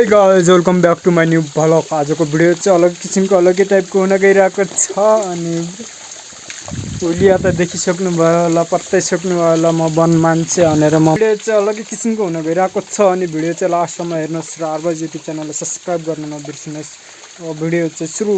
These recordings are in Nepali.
हे guys welcome back to my new vlog. आजको भिडियो चाहिँ अलग किसिमको अलग्गै टाइपको हुन गइरहेको छ। अनि उलिया त देखिसक्नु भयो होला, पत्ताइसक्नु भयो होला म वन मान्छे भनेर। म भिडियो चाहिँ अलग्गै किसिमको हुन गइरहेको छ। अनि भिडियो चाहिँ लास्टसम्म हेर्नुहोस् र आरबाज युट्युब च्यानललाई सब्सक्राइब गर्न नबिर्सिनुहोस्। अब भिडियो चाहिँ सुरु।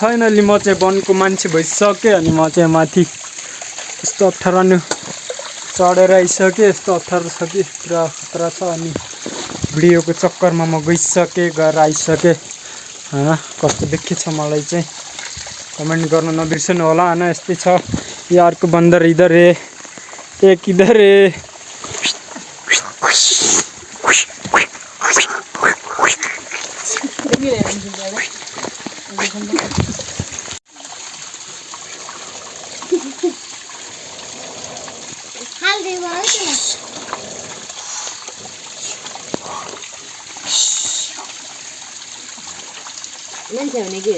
फाइनली म चाहिँ वनको मान्छे भइसकेँ। अनि म चाहिँ माथि यस्तो अप्ठ्यारो चढेर आइसकेँ। यस्तो अप्ठ्यारो छ कि पुरा खतरा छ। अनि भिडियोको चक्करमा म गइसकेँ, गएर आइसकेँ होइन। कस्तो देखिन्छ मलाई चाहिँ कमेन्ट गर्न नबिर्सनु होला होइन। यस्तै छ यारको बन्दर इधर है, एक इधर है। मान्छे भने के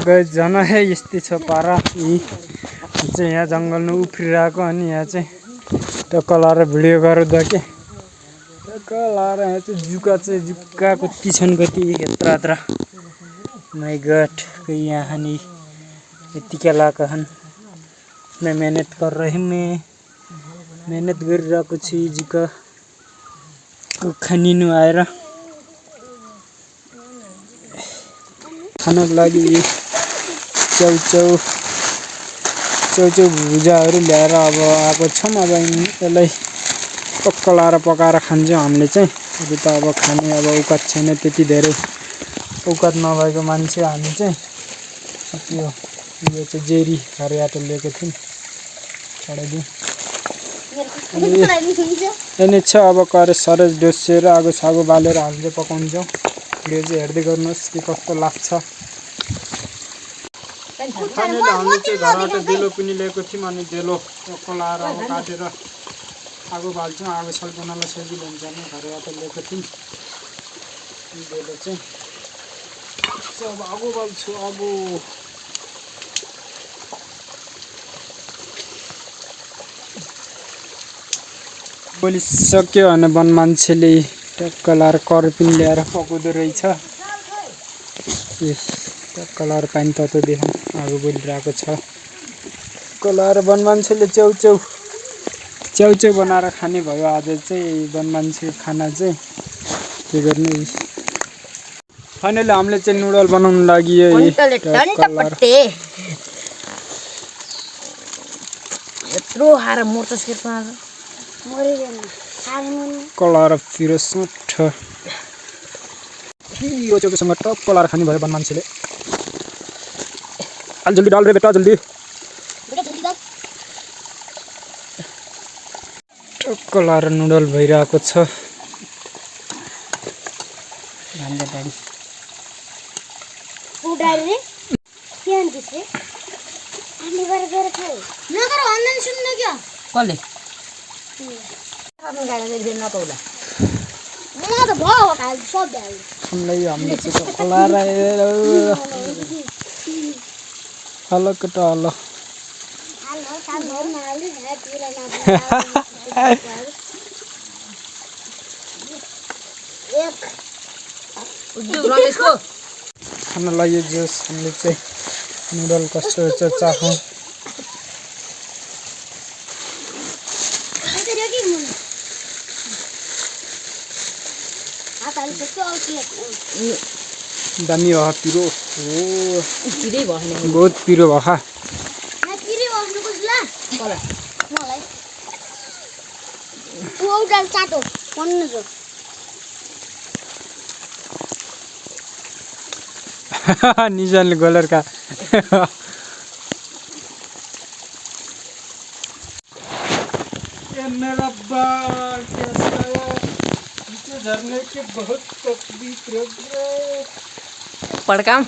गाइस झन है यस्तै छ पारा यी चाहिँ यहाँ जङ्गलमा उफ्रिरहेको अनि यहाँ चाहिँ टक्क लाएर भिडियो गर्दा के टक्क लाएर यहाँ चाहिँ जुका कति छन् कति यत्रा यत्रा माई गॉड कोई यहाँ नहीं यतिका लाका हन् मैं मेहनत कर रही मेहनत गरिरहेको छु जुका खानिनु आएर खानको लागि च्याउच्याउ भुजाहरू ल्याएर अब आएको छौँ। अब यसलाई टक्क लाएर पकाएर खान्छौँ हामीले चाहिँ। अरू त अब खाने अब औकात छैन त्यति धेरै औकात नभएको मान्छे हामी चाहिँ। यो चाहिँ जेरी हरियाट लिएको थियौँ चढाइदिउँ यिनै छ। अब करे सरेज डोसेर आगो सागो बालेर हामीले पकाउँछौँ। भिडियो चाहिँ हेर्दै गर्नुहोस् कि कस्तो लाग्छ। फाइनली हामीले चाहिँ घरबाट डेलो पनि ल्याएको थियौँ अनि डेलो टक्क लाएर अब काटेर आगो बाल्छौँ। आगो सल्पनालाई सजिलो हुन्छ नि घरबाट ल्याएको थियौँ डेलो चाहिँ। अब आगो बाल्छु आगो बोलिसक्यो भने वन मान्छेले टक्क लाएर कर पनि ल्याएर पकाउँदो रहेछ। टक्क लाएर पानी ततो देखाउँ आगो बोलिरहेको छ। टक्क लाएर वन मान्छेले च्याउच्याउ बनाएर खाने भयो आज चाहिँ वन मान्छे खाना चाहिँ। के गर्ने फाइनली हामीले चाहिँ नुडल बनाउनु लागि यत्रो हार मोर्छ सिर्फमा कलाएर पिरो सुठ यो चौकीसँग टक्क लाएर खाने भयो वन मान्छेले। जल्दी डाल रे बेटा जल्दी टक्क लाएर नुडल भइरहेको छ। हामीले चाहिँ टक्क लाएर हेलो केटा हेलो खाना लागि जोस हामीले चाहिँ नुडल कस्तो हुन्छ चाखौँ। दामी हो पिरो बहुत पिरो भयो निजानले गोलर का मेरा बाल कैसा नीचे झरने के बहुत तकलीफ पड़काम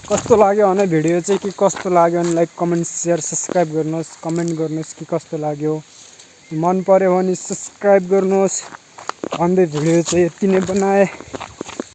कस्तो लाग्यो भने भिडियो चाहिँ कि कस्तो लाग्यो भने लाइक कमेन्ट शेयर सब्स्क्राइब गर्नुहोस्। कमेन्ट गर्नुहोस् कि कस्तो लाग्यो मन पर्यो भने सब्स्क्राइब गर्नुहोस् भन्दै भिडियो चाहिँ यति नै बनाए।